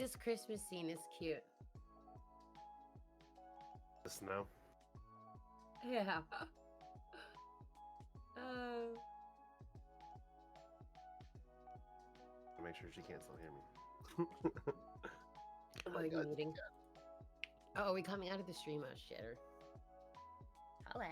this Christmas scene is cute. The snow. Yeah. Make sure she can't still hear me. Oh, are you muting? Oh, are we coming out of the stream? Oh, shitter. Hello.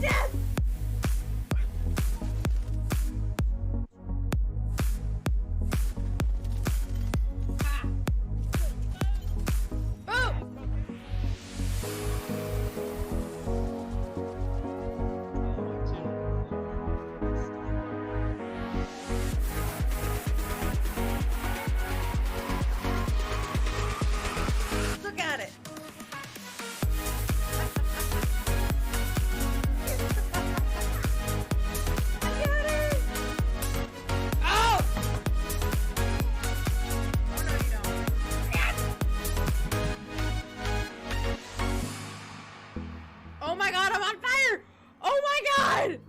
death! Look at it. Oh! Oh, no, you don't. Oh my god, I'm on fire! Oh my god!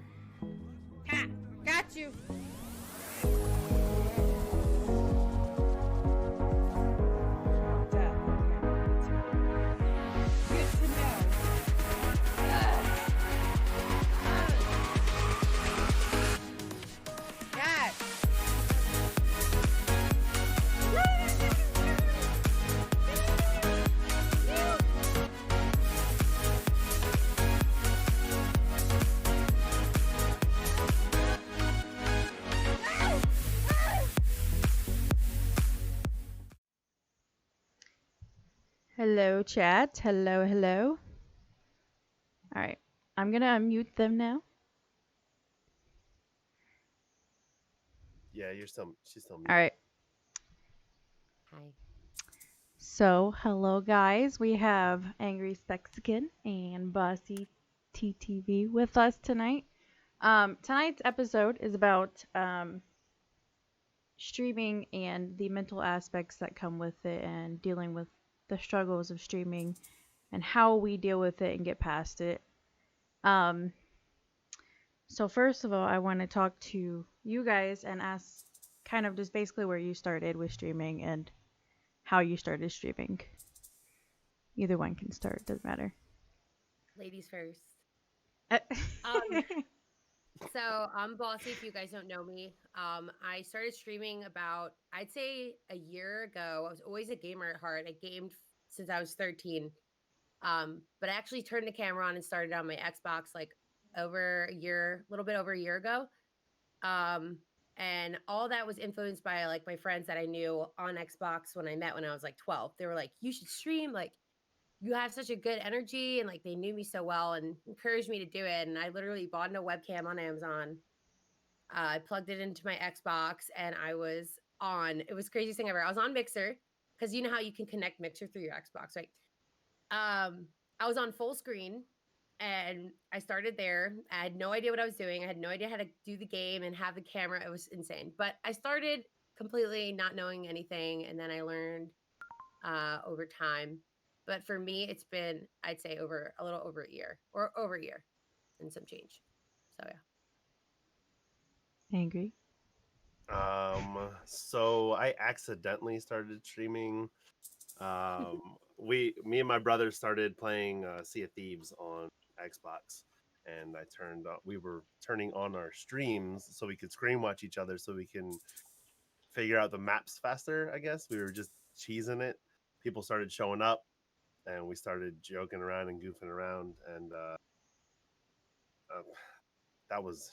Ha! Got you. Good to know. Yes. Hello, chat. Hello, hello. All right. I'm going to unmute them now. Yeah, she's still All muted. right. Hi. So, hello, guys. We have Angry Spexican and Bossy TTV with us tonight. Tonight's episode is about streaming and the mental aspects that come with it and dealing with the struggles of streaming and how we deal with it and get past it. So first of all, I want to talk to you guys and ask kind of just basically where you started with streaming and how you started streaming. Either one can start, doesn't matter. Ladies first. Um, So I'm Bossy. If you guys don't know me, I started streaming about I'd say a year ago. I was always a gamer at heart. I gamed since I was 13. But I actually turned the camera on and started on my Xbox like over a year, a little bit over a year ago. Um, and all that was influenced by like my friends that I knew on Xbox when I met when I was like 12. They were like, "You should stream. Like, you have such a good energy," and like they knew me so well and encouraged me to do it. And I literally bought a webcam on Amazon. I plugged it into my Xbox and I was on. It was the craziest thing ever. I was on Mixer because you know how you can connect Mixer through your Xbox, right? Um, I was on full screen and I started there. I had no idea what I was doing. I had no idea how to do the game and have the camera. It was insane. But I started completely not knowing anything and then I learned over time. But for me, it's been, I'd say, over a little over a year or over a year and some change. So, yeah. Angry. So I accidentally started streaming. Me and my brother started playing Sea of Thieves on Xbox, and we were turning on our streams so we could screen watch each other, so we can figure out the maps faster. I guess we were just cheesing it. People started showing up, and we started joking around and goofing around, and uh, that was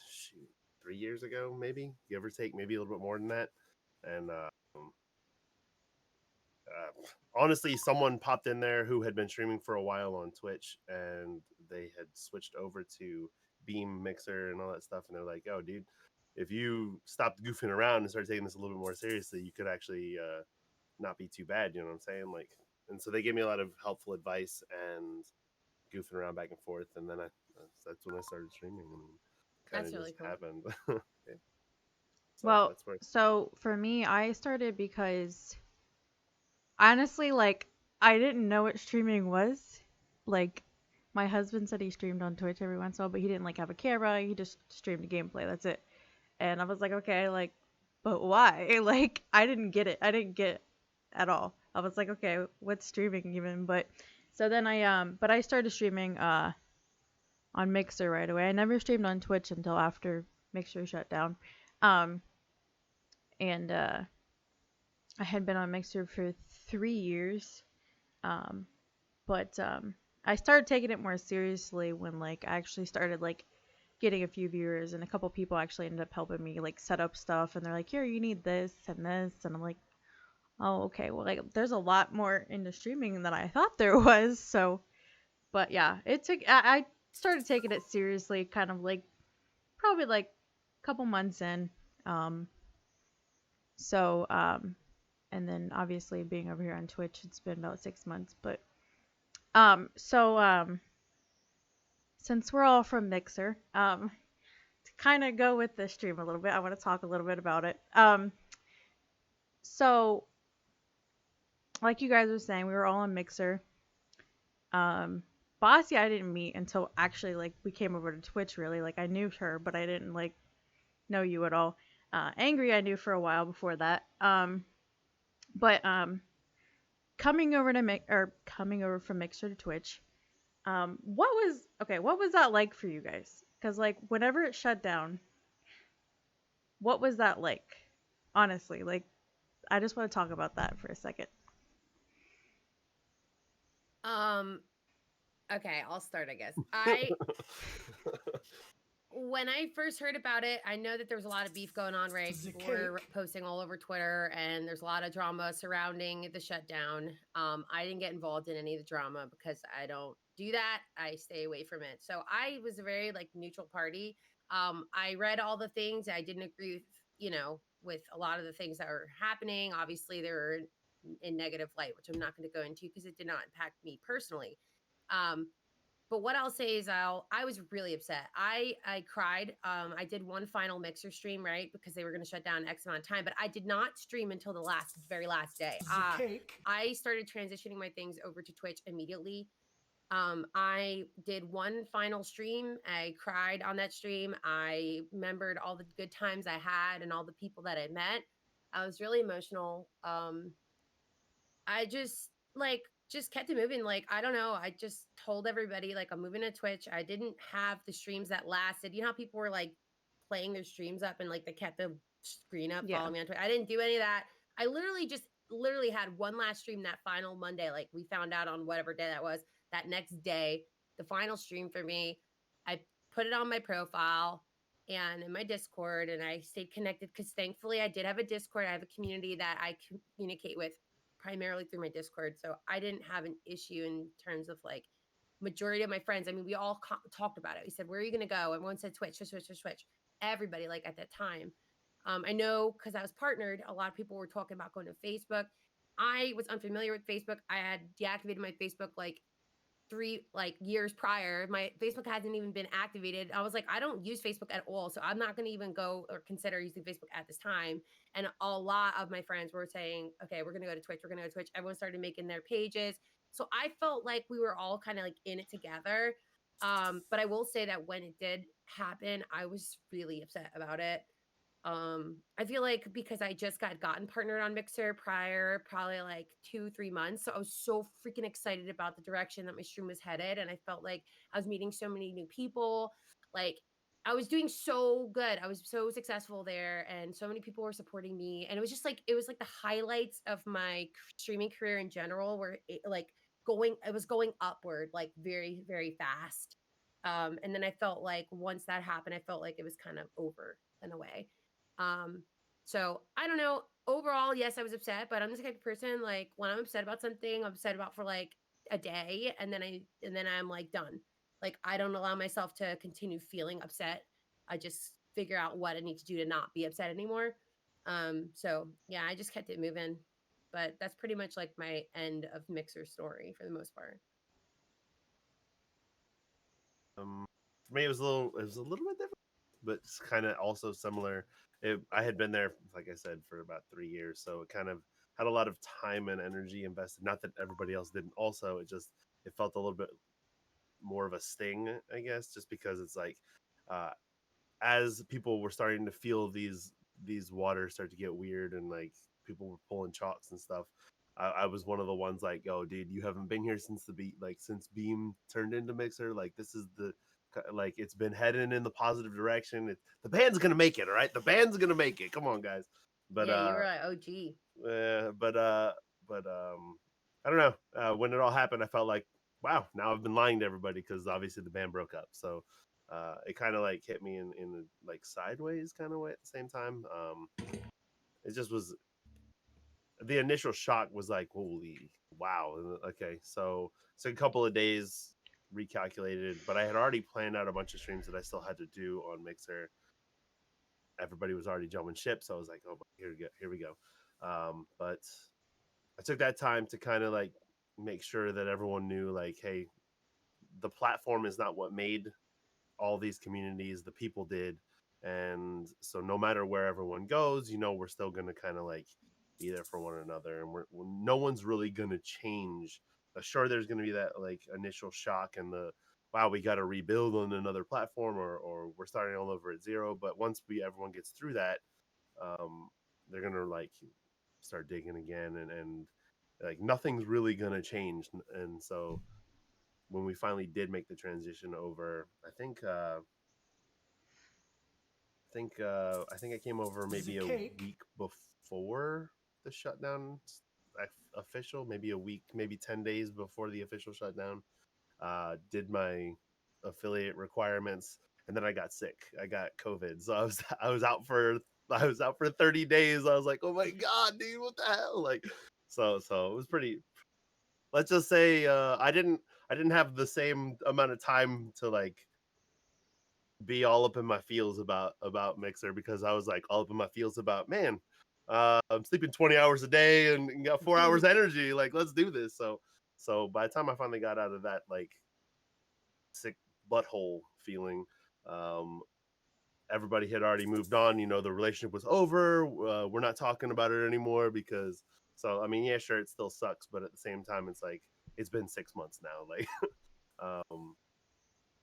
3 years ago, maybe give or take, maybe a little bit more than that. And honestly, someone popped in there who had been streaming for a while on Twitch, and they had switched over to Beam Mixer and all that stuff. And they're like, "Oh, dude, if you stopped goofing around and started taking this a little bit more seriously, you could actually not be too bad." You know what I'm saying? Like, and so they gave me a lot of helpful advice and goofing around back and forth. And then that's when I started streaming, and kind That's of really just cool. happened. Yeah. So Well, that's where. so for me, I started because honestly, like, I didn't know what streaming was. Like, my husband said he streamed on Twitch every once in a while, but he didn't like have a camera. He just streamed gameplay. That's it. And I was like, okay, like, but why? Like, I didn't get it. I didn't get it at all. I was like, okay, what's streaming even? But so then but I started streaming on Mixer right away. I never streamed on Twitch until after Mixer shut down. Um, and I had been on Mixer for 3 years. Um, but I started taking it more seriously when like I actually started like getting a few viewers, and a couple people actually ended up helping me like set up stuff, and they're like, here, you need this and this, and I'm like, oh, okay, well, like there's a lot more into streaming than I thought there was. So, but yeah, it took I started taking it seriously kind of like probably like a couple months in. um so and then obviously being over here on Twitch, it's been about 6 months. But so since we're all from Mixer, to kind of go with the stream a little bit, I want to talk a little bit about it. So like you guys were saying, we were all on Mixer. Um, Bossy I didn't meet until actually like we came over to Twitch. Really, like I knew her, but I didn't like know you at all. Angry I knew for a while before that. But coming over from Mixer to Twitch, what was that like for you guys? Because like whenever it shut down, what was that like? Honestly, like I just want to talk about that for a second. Um, okay, I'll start, I guess. I When I first heard about it, I know that there was a lot of beef going on, right? People were posting all over Twitter, and there's a lot of drama surrounding the shutdown. I didn't get involved in any of the drama because I don't do that. I stay away from it. So I was a very like neutral party. I read all the things. I didn't agree with, with a lot of the things that were happening. Obviously, they were in negative light, which I'm not going to go into because it did not impact me personally. Um, but what I'll say is I was really upset. I cried. I did one final Mixer stream, right? Because they were going to shut down X amount of time, but I did not stream until the very last day. I started transitioning my things over to Twitch immediately. I did one final stream. I cried on that stream. I remembered all the good times I had and all the people that I met. I was really emotional. I just kept it moving. Like, I don't know. I just told everybody like I'm moving to Twitch. I didn't have the streams that lasted. You know how people were like playing their streams up and like they kept the screen up Yeah. following me on Twitch. I didn't do any of that. I literally had one last stream that final Monday. Like we found out on whatever day that was. That next day, the final stream for me, I put it on my profile and in my Discord, and I stayed connected because thankfully I did have a Discord. I have a community that I communicate with primarily through my Discord. So I didn't have an issue in terms of like majority of my friends. I mean, we all talked about it. We said, where are you going to go? Everyone said Twitch, Twitch, Twitch, Twitch, Twitch. Everybody like at that time. I know because I was partnered, a lot of people were talking about going to Facebook. I was unfamiliar with Facebook. I had deactivated my Facebook like 3 years prior. My Facebook hasn't even been activated. I was like, I don't use Facebook at all, so I'm not going to even go or consider using Facebook at this time. And a lot of my friends were saying, okay, we're going to go to Twitch, we're going to go to Twitch. Everyone started making their pages, so I felt like we were all kind of like in it together. But I will say that when it did happen, I was really upset about it. I feel like because I just gotten partnered on Mixer prior, probably like 2-3 months, so I was so freaking excited about the direction that my stream was headed, and I felt like I was meeting so many new people. Like I was doing so good, I was so successful there, and so many people were supporting me, and it was like the highlights of my streaming career in general, where it was going upward like very very fast. And then I felt like once that happened, I felt like it was kind of over in a way. um, so I don't know. Overall, yes, I was upset, but I'm the type of person like when I'm upset about something, I'm upset about for like a day, and then I'm like done. Like I don't allow myself to continue feeling upset. I just figure out what I need to do to not be upset anymore. So yeah, I just kept it moving. But that's pretty much like my end of Mixer story for the most part. For me, it was a little bit different, but it's kind of also similar. I had been there, like I said, for about 3 years, so it kind of had a lot of time and energy invested. Not that everybody else didn't. Also, it felt a little bit more of a sting, I guess, just because it's like uh, as people were starting to feel these waters start to get weird and like people were pulling chalks and stuff. I was one of the ones like, oh, dude, you haven't been here since the beat, like since Beam turned into Mixer. Like this is the like it's been heading in the positive direction. The band's gonna make it, all right. The band's gonna make it. Come on, guys. But Yeah, you were like OG. but I don't know. When it all happened, I felt like wow, now I've been lying to everybody because obviously the band broke up. So it kind of like hit me in a like sideways kind of way at the same time. It just was the initial shock was like, holy wow. Okay, so a couple of days recalculated, but I had already planned out a bunch of streams that I still had to do on Mixer. Everybody was already jumping ship, so I was like, oh, here we go. But I took that time to kind of like make sure that everyone knew, like, hey, the platform is not what made all these communities, the people did. And so no matter where everyone goes, we're still going to kind of like be there for one another. And no one's really going to change. Sure, there's going to be that like initial shock and the, wow, we got to rebuild on another platform, or we're starting all over at zero. But once everyone gets through that, um, they're going to like start digging again, and like nothing's really going to change. And so when we finally did make the transition over, I think I came over maybe a week before the shutdown official, maybe a week, maybe 10 days before the official shutdown. Did my affiliate requirements, and then I got sick. I got COVID, so I was out for 30 days. I was like, oh my god, dude, what the hell? Like, so it was pretty. Let's just say I didn't have the same amount of time to like be all up in my feels about Mixer, because I was like all up in my feels about, man, I'm sleeping 20 hours a day and got 4 hours energy. Like, let's do this. So by the time I finally got out of that like sick butthole feeling, um, everybody had already moved on. The relationship was over. We're not talking about it anymore because. So I mean, yeah, sure, it still sucks, but at the same time, it's like it's been 6 months now. Like, um,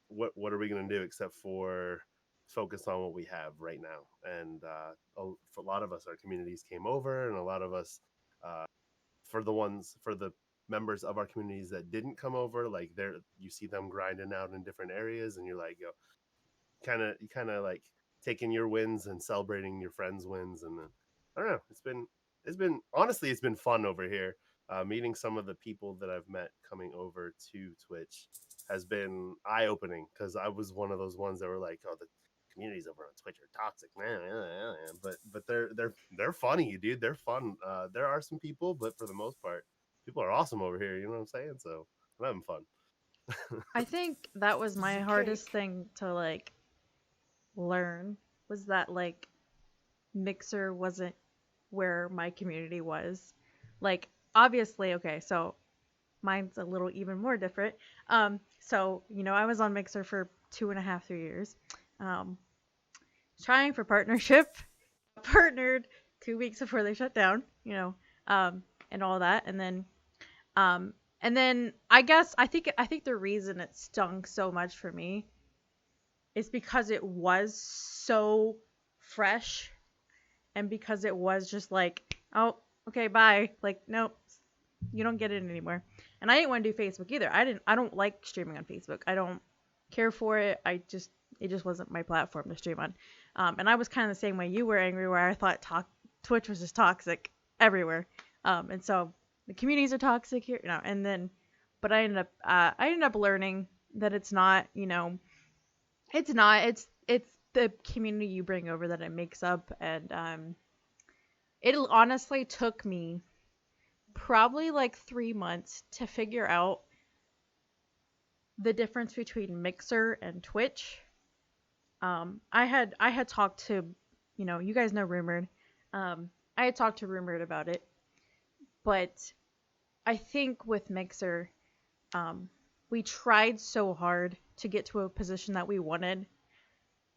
what are we going to do except for focus on what we have right now? And for a lot of us, our communities came over, and a lot of us, uh, for the members of our communities that didn't come over, like you see them grinding out in different areas, and you're like, yo, you kind of like taking your wins and celebrating your friends' wins. And I don't know, it's been honestly, it's been fun over here. Meeting some of the people that I've met coming over to Twitch has been eye opening, because I was one of those ones that were like, oh, the communities over on Twitch are toxic, man. But they're funny, dude. They're fun. There are some people, but for the most part, people are awesome over here. You know what I'm saying? So I'm having fun. I think that was my hardest thing to like learn, was that like Mixer wasn't where my community was. Like, obviously, okay, so mine's a little even more different. So, I was on Mixer for 2.5, 3 years. Um, trying for partnership, partnered 2 weeks before they shut down, and all that. And then I guess I think the reason it stung so much for me is because it was so fresh, and because it was just like, oh, okay, bye. Like, nope, you don't get it anymore. And I didn't want to do Facebook either. I don't like streaming on Facebook. I don't care for it. It just wasn't my platform to stream on. And I was kind of the same way you were, Angry, where I thought Twitch was just toxic everywhere. And so the communities are toxic here, but I ended up learning that it's not, it's not. It's the community you bring over that it makes up. And it honestly took me probably like 3 months to figure out the difference between Mixer and Twitch. I had talked to, you guys know Rumored. I had talked to Rumored about it, but I think with Mixer, we tried so hard to get to a position that we wanted,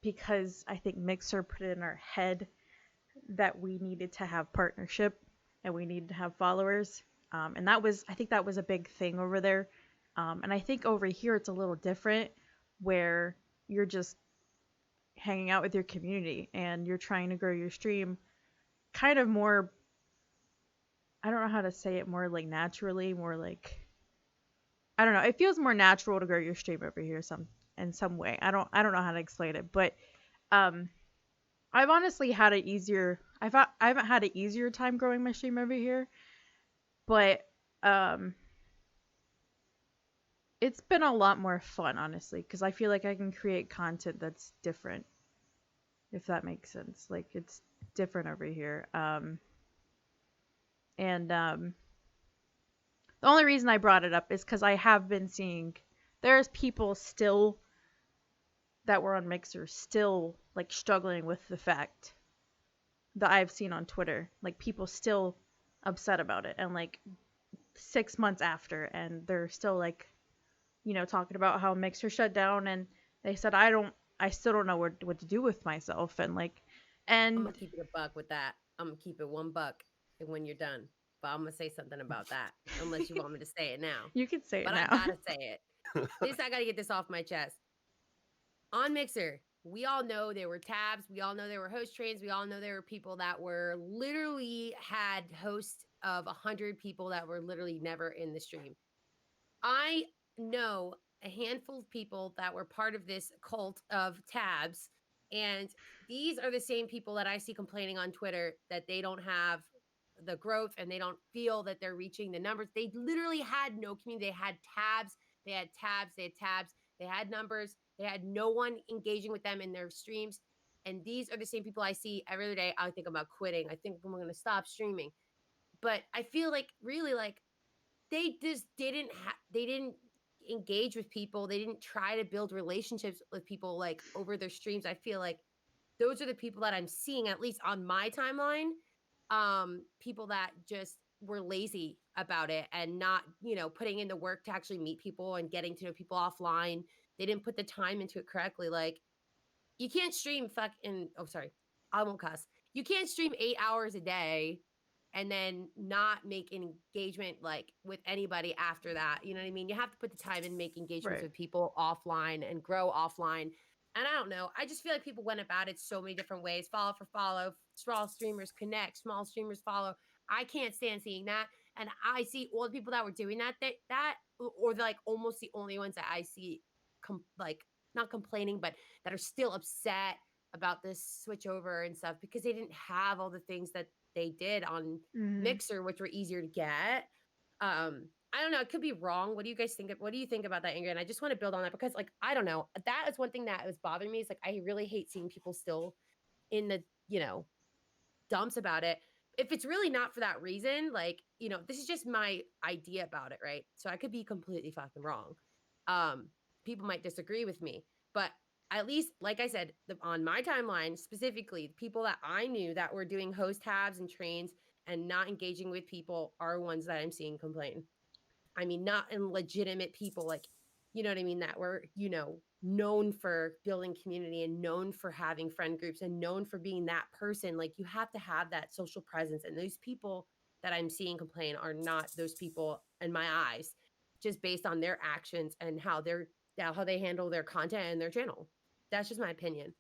because I think Mixer put it in our head that we needed to have partnership and we needed to have followers. And I think that was a big thing over there. And I think over here it's a little different, where you're just hanging out with your community and you're trying to grow your stream kind of more, I don't know how to say it, more like naturally, more like, I don't know. It feels more natural to grow your stream over here in some way. I don't know how to explain it, but um I've honestly had it easier. I haven't had an easier time growing my stream over here, but um It's been a lot more fun, honestly, because I feel like I can create content that's different, if that makes sense. Like it's different over here. And the only reason I brought it up is because I have been seeing there's people still that were on Mixer still like struggling with the fact that I've seen on Twitter. Like people still upset about it, and like 6 months after, and they're still like, talking about how Mixer shut down, and they said I still don't know what to do with myself, and like, I'm and gonna keep it a buck with that. I'm gonna keep it 1 buck and when you're done. But I'm gonna say something about that, unless you want me to say it now. you can say it But I now. gotta say it. This I gotta get this off my chest. On Mixer, we all know there were tabs. We all know there were host trains. We all know there were people that were literally had hosts of 100 people that were literally never in the stream. I know a handful of people that were part of this cult of tabs, and these are the same people that I see complaining on Twitter that they don't have the growth and they don't feel that they're reaching the numbers. They literally had no community. They had tabs, they had tabs, they had tabs, they had numbers, they had no one engaging with them in their streams. And these are the same people I see every other day. I think about quitting. I think I'm going to stop streaming. But I feel like really like they just they didn't engage with people. They didn't try to build relationships with people like over their streams. I feel like those are the people that I'm seeing at least on my timeline. People that just were lazy about it and not, putting in the work to actually meet people and getting to know people offline. They didn't put the time into it correctly. Like you can't stream fucking oh sorry, I won't cuss. You can't stream 8 hours a day and then not make an engagement like with anybody after that. You know what I mean? You have to put the time in, make engagements Right. with people offline and grow offline. And I don't know. I just feel like people went about it so many different ways. Follow for follow, small streamers connect, small streamers follow. I can't stand seeing that. And I see all the people that were doing that or like almost the only ones that I see like not complaining, but that are still upset about this switch over and stuff because they didn't have all the things that they did on Hmm. Mixer, which were easier to get. I don't know. It could be wrong. What do you guys think? What do you think about that, Ingrid? And I just want to build on that because, like, I don't know. That is one thing that was bothering me. Is like I really hate seeing people still in the dumps about it. If it's really not for that reason, like, this is just my idea about it, right? So I could be completely fucking wrong. Um, People might disagree with me, but at least, like I said, on my timeline specifically, the people that I knew that were doing host tabs and trains and not engaging with people are ones that I'm seeing complain. I mean, not in legitimate people, like, you know what I mean, that were, known for building community and known for having friend groups and known for being that person. Like, you have to have that social presence. And those people that I'm seeing complain are not those people in my eyes, just based on their actions and how they handle their content and their channel. That's just my opinion.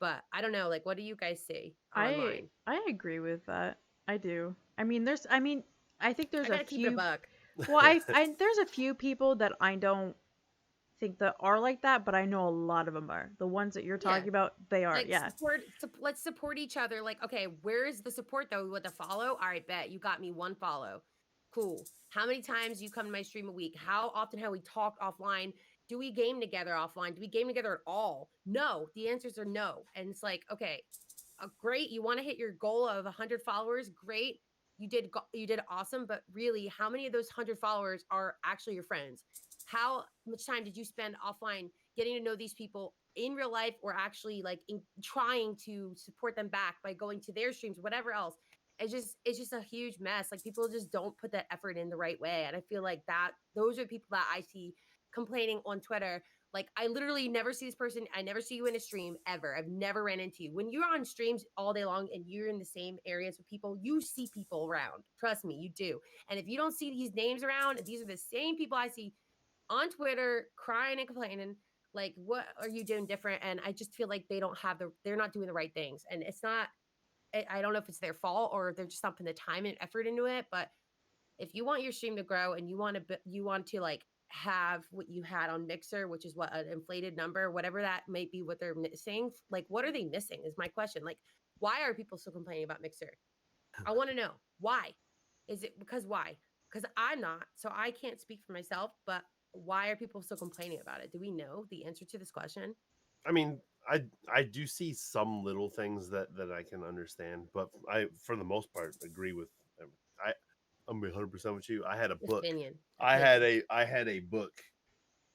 But I don't know. Like, what do you guys see I online? I agree with that. I do. I mean, I think there's I a got to keep it a few. buck. Well, I there's a few people that I don't think that are like that, but I know a lot of them are. The ones that you're Yeah. talking about, they are. Like Yeah. let's support each other. Like, okay, where's the support though with the follow? All right, bet you got me 1 follow. Cool. How many times you come to my stream a week? How often have we talked offline? Do we game together offline? Do we game together at all? No. The answers are no. And it's like, okay, great. You want to hit your goal of 100 followers? Great. You did awesome, but really, how many of those 100 followers are actually your friends? How much time did you spend offline getting to know these people in real life or actually like trying to support them back by going to their streams, whatever else? It's just a huge mess. Like people just don't put that effort in the right way. And I feel like that those are people that I see complaining on Twitter. Like I literally never see this person. I never see you in a stream ever. I've never ran into you. When you're on streams all day long and you're in the same areas with people, you see people around. Trust me, you do. And if you don't see these names around, these are the same people I see on Twitter crying and complaining. Like, what are you doing different? And I just feel like they're not doing the right things. And it's not, I don't know if it's their fault or they're just not putting the time and effort into it. But if you want your stream to grow and you want to like have what you had on Mixer, which is what an inflated number, whatever that might be, what they're missing. Like, what are they missing? Is my question. Like, why are people still complaining about Mixer? I want to know why. Is it because why? Because I'm not, so I can't speak for myself. But why are people still complaining about it? Do we know the answer to this question? I mean, I do see some little things that I can understand, but I for the most part agree with. I I'm 100% with you. I had a book. Opinion. I had a book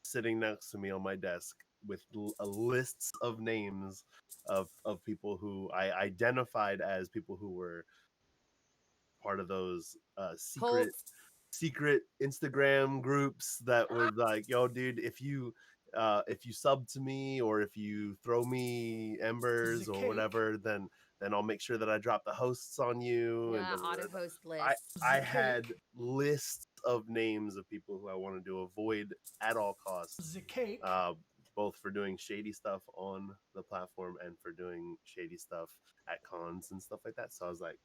sitting next to me on my desk with lists of names of people who I identified as people who were part of those Cults. secret Instagram groups that was like, yo, dude, if you sub to me or if you throw me embers or whatever, then I'll make sure that I drop the hosts on you. And Yeah, auto post I lists. I had lists of names of people who I wanted to avoid at all costs. Uh, both for doing shady stuff on the platform and for doing shady stuff at cons and stuff like that. So I was like,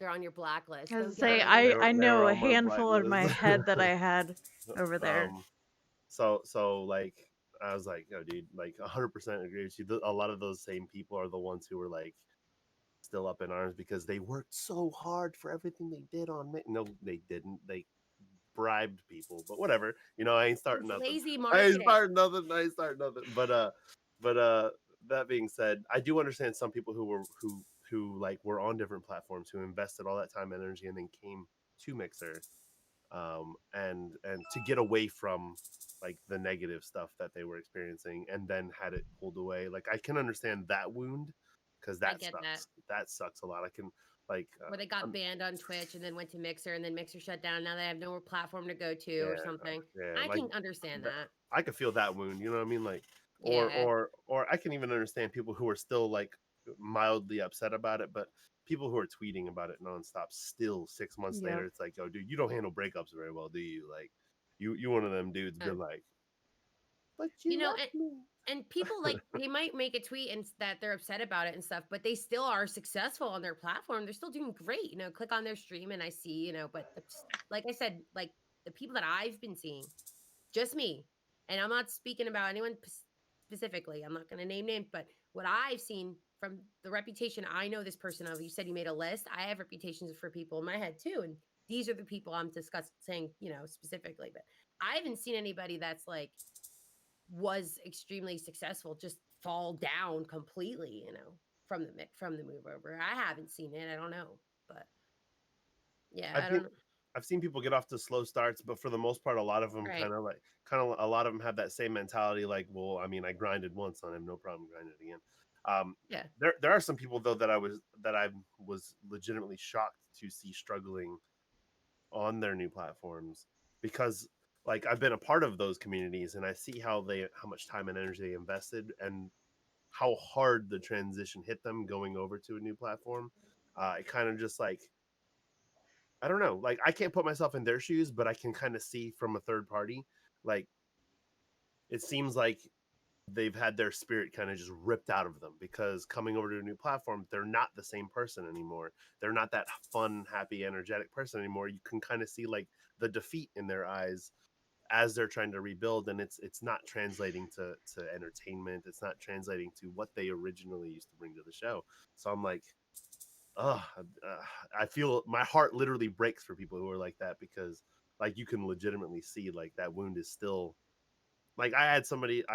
They're on your blacklist. As I Don't get say, rid of them. I they know were a on my handful in my blacklist. head that I had over there. So like I was like, oh, dude, like 100% agree with you. A lot of those same people are the ones who were like still up in arms because they worked so hard for everything they did on me. No, they didn't. They bribed people, but whatever. You know, I ain't starting It's nothing. lazy I ain't marketing. starting nothing. I ain't starting nothing. But that being said, I do understand some people who like were on different platforms who invested all that time and energy and then came to Mixer, and to get away from like the negative stuff that they were experiencing and then had it pulled away. Like I can understand that wound because I that get that. sucks. That sucks a lot. I can like Where they got I'm banned on Twitch and then went to Mixer and then Mixer shut down. Now they have no more platform to go to yeah or something. yeah I like can understand that, that. I could feel that wound. You know what I mean? Like Yeah. or I can even understand people who are still like mildly upset about it, but people who are tweeting about it nonstop still 6 months later, Yep. it's like, oh, dude, you don't handle breakups very well, do you? Like you one of them dudes Uh, been like, but you you know, left me. and people like they might make a tweet and that they're upset about it and stuff, but they still are successful on their platform. They're still doing great. Click on their stream and I see, but like I said, like the people that I've been seeing, just me, and I'm not speaking about anyone specifically. I'm not going to name names, but what I've seen from the reputation I know this person of, you said you made a list. I have reputations for people in my head too, and these are the people I'm discussing, specifically. But I haven't seen anybody that's like was extremely successful just fall down completely, from the move over. I haven't seen it. I don't know, but yeah, I've I seen don't know. I've seen people get off to slow starts, but for the most part, a lot of them Right? kind of a lot of them have that same mentality. Like, well, I mean, I grinded once, I have no problem grinding again. Um, Yeah. there are some people though that I was legitimately shocked to see struggling on their new platforms because like I've been a part of those communities and I see how much time and energy they invested and how hard the transition hit them going over to a new platform. It kind of just like I don't know. Like I can't put myself in their shoes, but I can kind of see from a third party. Like it seems like they've had their spirit kind of just ripped out of them because coming over to a new platform, they're not the same person anymore. They're not that fun, happy, energetic person anymore. You can kind of see like the defeat in their eyes as they're trying to rebuild, and it's not translating to entertainment. It's not translating to what they originally used to bring to the show. So I'm like, oh, I feel my heart literally breaks for people who are like that because like you can legitimately see like that wound is still like I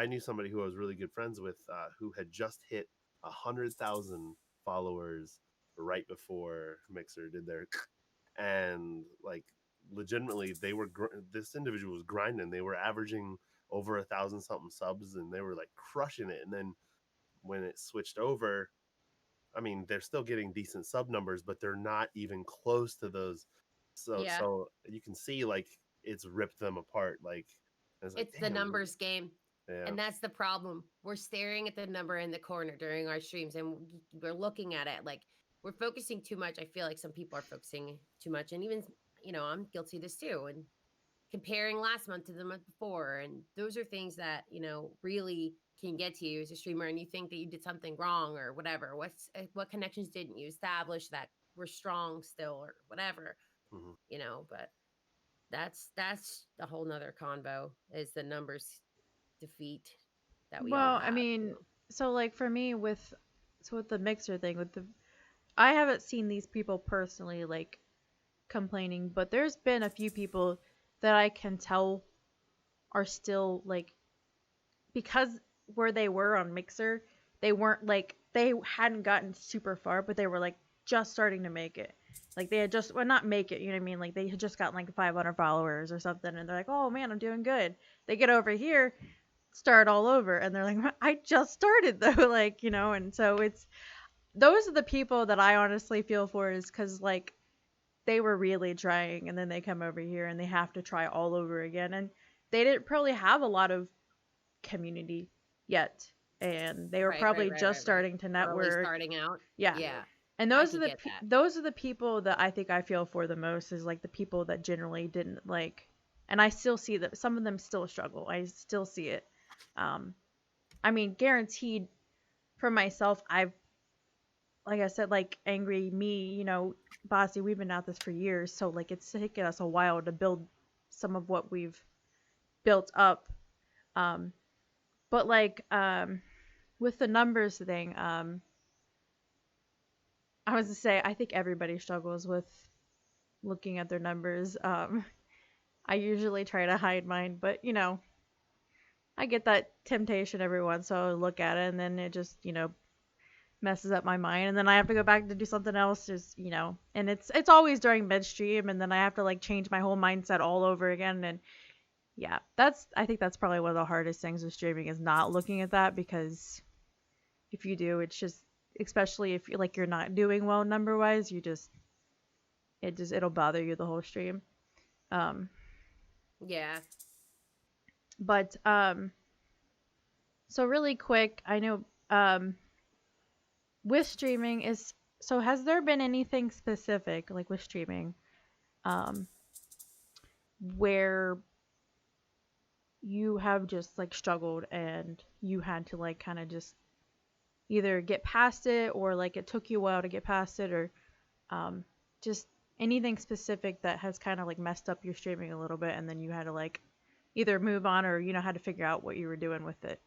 knew somebody who I was really good friends with who had just hit 100,000 followers right before Mixer did their and like legitimately they were this individual was grinding, they were averaging over 1,000 something subs and they were like crushing it, and then when it switched over, I mean, they're still getting decent sub numbers, but they're not even close to those. So Yeah. so you can see like it's ripped them apart. Like it's like, It's the damn, dude. numbers game. Yeah. And that's the problem. We're staring at the number in the corner during our streams and we're looking at it like we're focusing too much. I feel like some people are focusing too much. And even, I'm guilty of this too. And comparing last month to the month before. And those are things that, really can get to you as a streamer. And you think that you did something wrong or whatever. What connections didn't you establish that were strong still or whatever, Hmm. but that's a whole nother convo is the numbers defeat that we all Well, I have. mean, so like for me with the mixer thing with the I haven't seen these people personally like complaining, but there's been a few people that I can tell are still like, because where they were on Mixer, they weren't like, they hadn't gotten super far, but they were like just starting to make it. Like they had just, well, not make it, you know what I mean? Like they had just gotten like 500 followers or something, and they're like, oh man, I'm doing good. They get over here, start all over, and they're like, I just started though, like, you know, and so it's, those are the people that I honestly feel for, is because like they were really trying, and then they come over here and they have to try all over again, and they didn't probably have a lot of community yet, and they were Right, right, probably right, just right, right. starting to Early network. starting out. Yeah. Yeah, And I those are could the get that. those are the people that I think I feel for the most, is like the people that generally didn't like, and I still see that some of them still struggle. I still see it. um I mean, guaranteed, for myself, I've, like I said, like Angry Me, you know, Bossy, we've been at this for years, so like it's taken us a while to build some of what we've built up. um but like, with the numbers thing, I was to say, I think everybody struggles with looking at their numbers. I usually try to hide mine, but you know, I get that temptation every once, so I look at it, and then it just, you know, messes up my mind, and then I have to go back to do something else, just, you know, and it's always during midstream, and then I have to like change my whole mindset all over again, and yeah, that's, I think that's probably one of the hardest things with streaming, is not looking at that, because if you do, it's just, especially if you're like, you're not doing well number wise, you just, it'll bother you the whole stream. Um, Yeah. but so really quick, I know, with streaming is, so has there been anything specific like with streaming, um where you have just like struggled, and you had to like kind of just either get past it, or like it took you a while to get past it, or um just anything specific that has kind of like messed up your streaming a little bit, and then you had to like either move on, or you know, had to figure out what you were doing with it?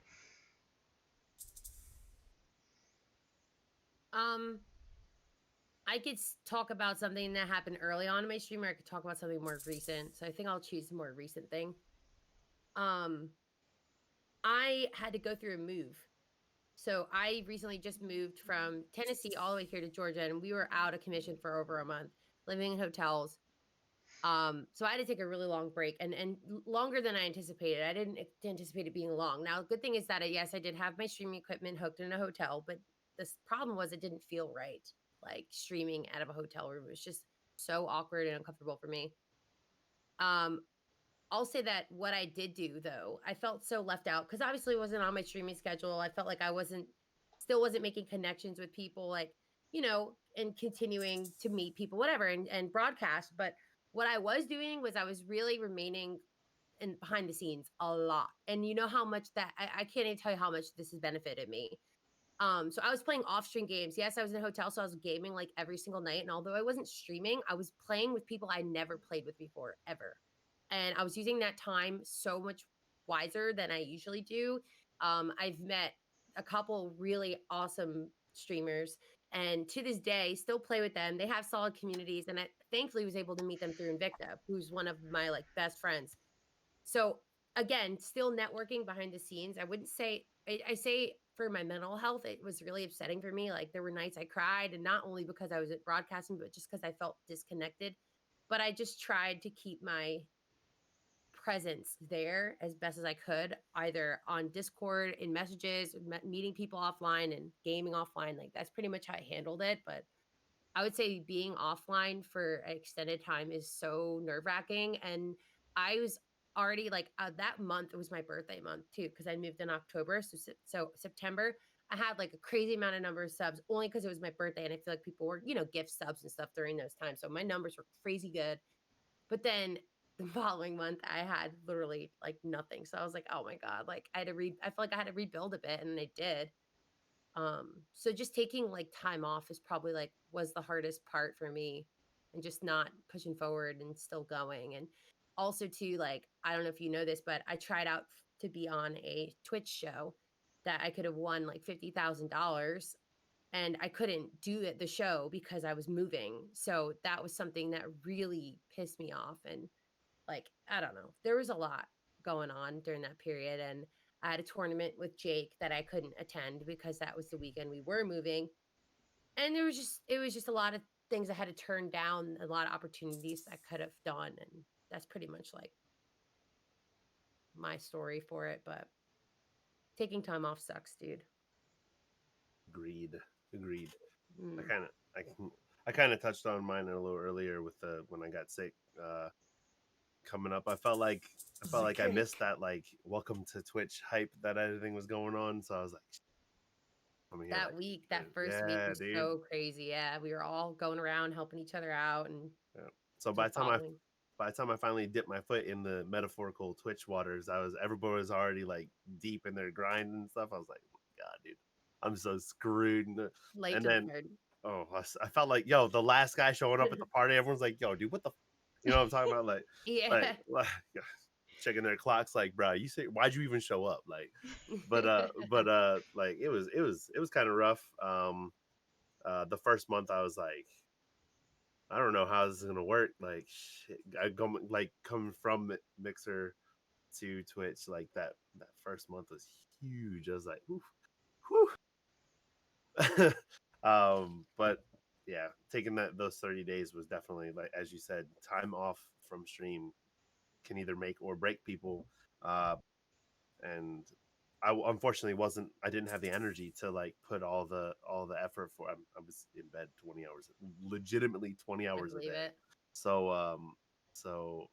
Um, I could talk about something that happened early on in my stream, or I could talk about something more recent. So I think I'll choose the more recent thing. Um, I had to go through a move. So I recently just moved from Tennessee all the way here to Georgia, and we were out of commission for over a month, living in hotels. So I had to take a really long break, and longer than I anticipated. I didn't anticipate it being long. Now, good thing is that yes, I did have my streaming equipment hooked in a hotel, but this problem was it didn't feel right, like streaming out of a hotel room. It was just so awkward and uncomfortable for me. Um, I'll say that what I did do though, I felt so left out because obviously it wasn't on my streaming schedule. I felt like I wasn't making connections with people, like, and continuing to meet people, whatever, and broadcast. But what I was doing was I was really remaining in behind the scenes a lot. And you know how much that I can't even tell you how much this has benefited me. So I was playing off stream games. Yes, I was in a hotel, so I was gaming like every single night. And although I wasn't streaming, I was playing with people I never played with before, ever. And I was using that time so much wiser than I usually do. I've met a couple really awesome streamers, and to this day, still play with them. They have solid communities, and I thankfully was able to meet them through Invicta, who's one of my like best friends. So again, still networking behind the scenes. I wouldn't say I say for my mental health, it was really upsetting for me. Like there were nights I cried, and not only because I was at broadcasting, but just because I felt disconnected. But I just tried to keep my presence there as best as I could, either on Discord, in messages, meeting people offline, and gaming offline. Like that's pretty much how I handled it. But I would say being offline for an extended time is so nerve wracking. And I was already like that month, it was my birthday month too, because I moved in October. So September, I had like a crazy amount of number of subs only because it was my birthday. And I feel like people were, gift subs and stuff during those times. So my numbers were crazy good. But then the following month, I had literally like nothing. So I was like, oh my God, like I felt like I had to rebuild a bit, and I did. So just taking like time off is probably like was the hardest part for me, and just not pushing forward and still going. And also too, like, I don't know if you know this, but I tried out to be on a Twitch show that I could have won like $50,000, and I couldn't do the show because I was moving. So that was something that really pissed me off. And like, I don't know, there was a lot going on during that period, and I had a tournament with Jake that I couldn't attend because that was the weekend we were moving, and it was just a lot of things I had to turn down, a lot of opportunities I could have done, and that's pretty much like my story for it. But taking time off sucks, dude. Agreed. Agreed. I Mm. kind of I kind of touched on mine a little earlier with the when I got sick coming up. I felt The like I missed cake. that like welcome to Twitch hype that everything was going on. So I was like, I'm here like, That week, that first week yeah, was dude. so crazy. Yeah, we were all going around helping each other out and Yeah. So just following. by the time I finally dipped my foot in the metaphorical Twitch waters, everybody was already like deep in their grind and stuff. I was like, oh my God, dude, I'm so screwed. Late And to the then party. I felt like, yo, the last guy showing up at the party, everyone's like, yo, dude, what the, you know what I'm talking about? Yeah. Like checking their clocks, like, bro, you say, why'd you even show up? Like, like it was kind of rough. The first month I was like, I don't know how this is gonna work. Like, shit, I go like coming from Mixer to Twitch, like that first month was huge. I was like, oof, whew. But yeah, taking those 30 days was definitely like as you said, time off from stream can either make or break people. And I unfortunately wasn't. I didn't have the energy to like put all the effort for. I was in bed 20 hours, legitimately I 20 hours a believe day. it. So so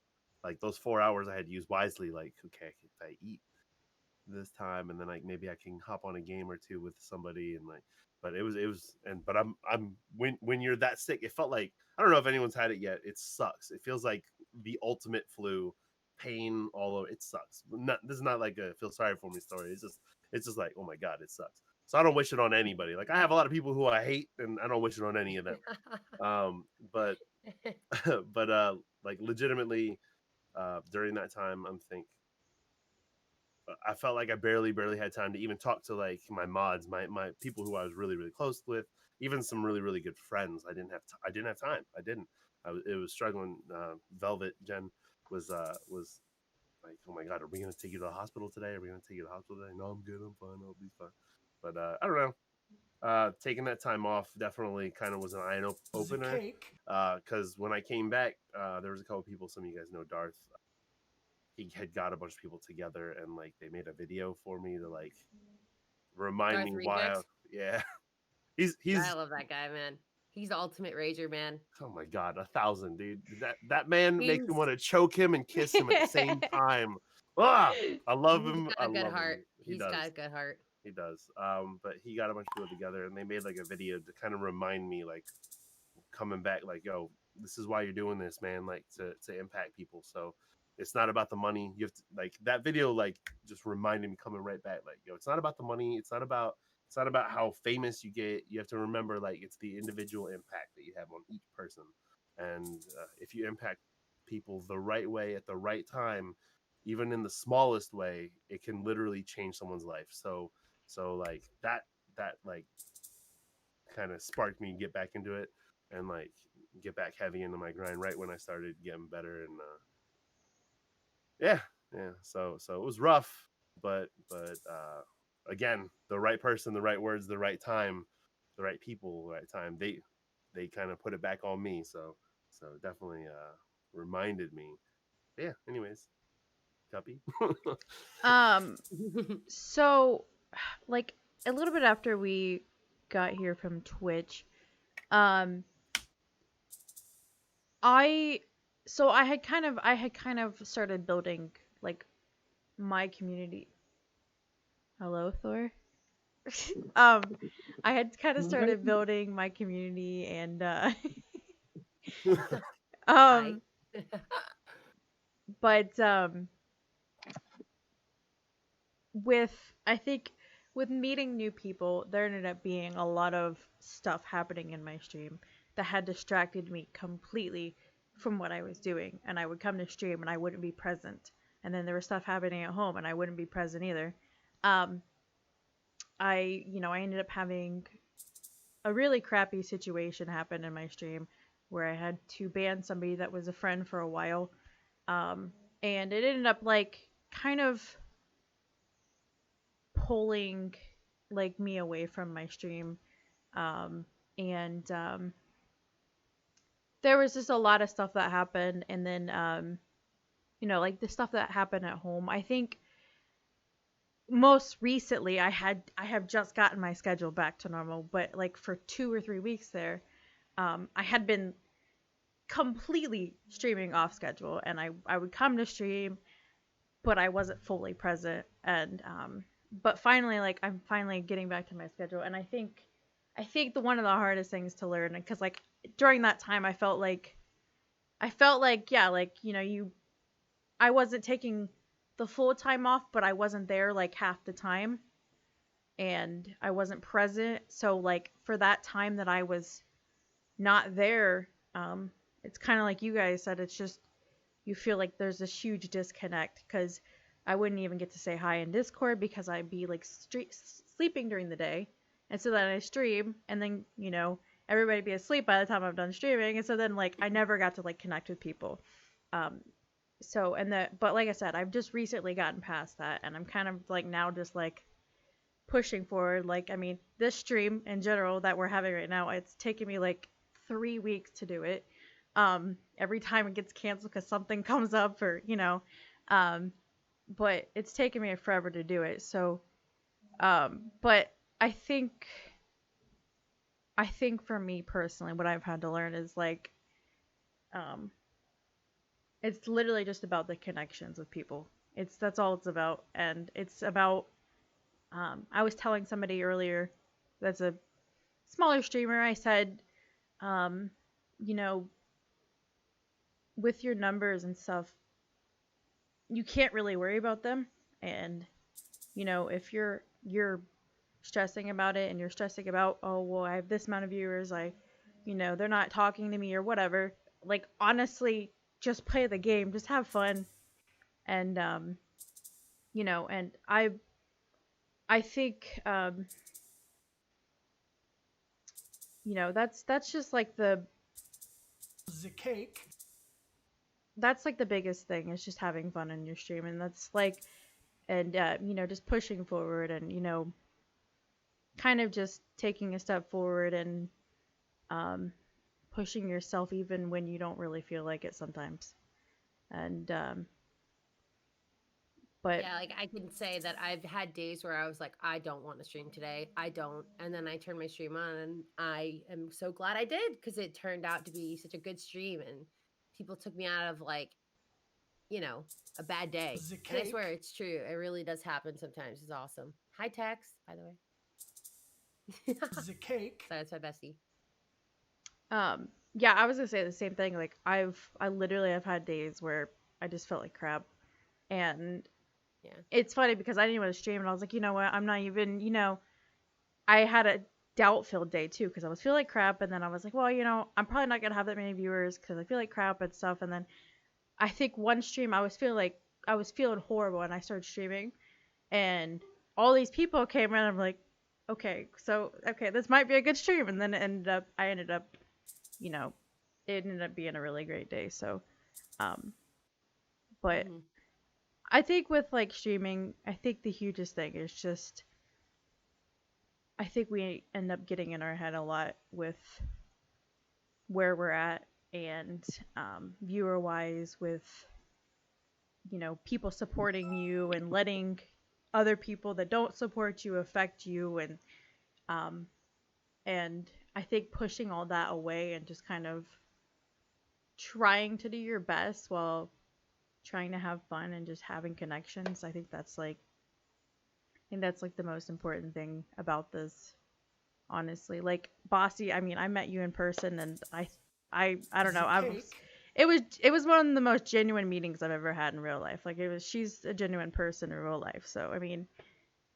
like those 4 hours I had used wisely. Like okay, if I eat this time and then like maybe I can hop on a game or two with somebody and like but it was and but I'm when you're that sick it felt like I don't know if anyone's had it yet it sucks it feels like the ultimate flu pain all over it sucks not this is not like a feel sorry for me story it's just like oh my god it sucks so I don't wish it on anybody like I have a lot of people who I hate and I don't wish it on any of them but but like legitimately during that time I'm think I felt like I barely had time to even talk to like my mods, my people who I was really close with, even some really good friends. I didn't have time. I didn't. It was struggling. Velvet Jen was like, oh my god, are we gonna take you to the hospital today? Are we gonna take you to the hospital today? No, I'm good. I'm fine. I'll be fine. But I don't know. Taking that time off definitely kind of was an eye The opener. cake. Because when I came back, there was a couple people. Some of you guys know Darth he had got a bunch of people together and like they made a video for me to like remind Darth me why Rejects. yeah I he's love that guy, man. He's the ultimate rager, man. oh my god 1,000 dude that man makes me He's want to choke him and kiss him at the same time ah he's got I a good love him heart. he He's got does a good heart. he does but he got a bunch of people together and they made like a video to kind of remind me like coming back like yo this is why you're doing this man like to impact people so it's not about the money you have to like that video like just reminded me coming right back like yo it's not about the money it's not about how famous you get you have to remember like it's the individual impact that you have on each person and if you impact people the right way at the right time even in the smallest way it can literally change someone's life so like that like kind of sparked me to get back into it and like get back heavy into my grind right when I started getting better and yeah so it was rough but again the right person the right words the right time the right people the right time they kind of put it back on me so definitely reminded me yeah anyways Cuppy Um, so like a little bit after we got here from Twitch, um, I I had kind of started building like my community. Hello, Thor. um, I had kind of started building my community and Hi. um, but with I think with meeting new people, there ended up being a lot of stuff happening in my stream that had distracted me completely from what I was doing. And I would come to stream and I wouldn't be present. And then there was stuff happening at home and I wouldn't be present either. Um, I ended up having a really crappy situation happen in my stream where I had to ban somebody that was a friend for a while. Um, and it ended up like kind of pulling like me away from my stream. Um, and there was just a lot of stuff that happened, and then like the stuff that happened at home. I think most recently I have just gotten my schedule back to normal, but like for 2 or 3 weeks there, I had been completely streaming off schedule, and I would come to stream, but I wasn't fully present. And but finally, like I'm finally getting back to my schedule, and I think the one of the hardest things to learn, because like during that time I felt like yeah, like I wasn't taking the full time off, but I wasn't there like half the time, and I wasn't present. So like for that time that I was not there, it's kind of like you guys said. It's just you feel like there's this huge disconnect because I wouldn't even get to say hi in Discord because I'd be like sleeping during the day, and so then I stream, and then everybody be asleep by the time I'm done streaming, and so then like I never got to like connect with people. Um, but like I said, I've just recently gotten past that, and I'm kind of like now just like pushing forward. Like I mean, this stream in general that we're having right now, it's taken me like 3 weeks to do it. Every time it gets canceled because something comes up, or um, but it's taken me forever to do it. So, but I think for me personally, what I've had to learn is like, um, it's literally just about the connections with people. That's all it's about, and it's about. I was telling somebody earlier, that's a smaller streamer. I said, um, you know, with your numbers and stuff, you can't really worry about them. And if you're stressing about it, and you're stressing about, oh well, I have this amount of viewers, they're not talking to me or whatever. Like honestly, just play the game, just have fun, and and I think that's just like The cake. that's like the biggest thing is just having fun in your stream, and that's like, and just pushing forward, and kind of just taking a step forward, and um pushing yourself even when you don't really feel like it sometimes. And but Yeah, like I can say that I've had days where I was like, I don't want to stream today. I don't. And then I turn my stream on and I am so glad I did because it turned out to be such a good stream and people took me out of like, you know, a bad day. The And I cake. swear it's true. It really does happen sometimes. It's awesome. Hi, Tex, by the way. The cake. Sorry, that's my bestie. yeah, I was gonna say the same thing. Like I literally have had days where I just felt like crap, and Yeah. it's funny because I didn't even want to stream, and I was like, you know what, I'm not even, I had a doubt filled day too because I was feeling like crap, and then I was like, well, I'm probably not gonna have that many viewers because I feel like crap and stuff. And then I think one stream I was feeling horrible, and I started streaming, and all these people came in. I'm like, okay, this might be a good stream, and then I ended up, it ended up being a really great day. So, but Mm-hmm. I think with like streaming, I think the hugest thing is just I think we end up getting in our head a lot with where we're at, and viewer wise, with people supporting you and letting other people that don't support you affect you, um and I think pushing all that away and just kind of trying to do your best while trying to have fun and just having connections. I think that's like the most important thing about this, honestly. Like Bossy, I mean, I met you in person, and I don't know. It was one of the most genuine meetings I've ever had in real life. Like she's a genuine person in real life. So I mean,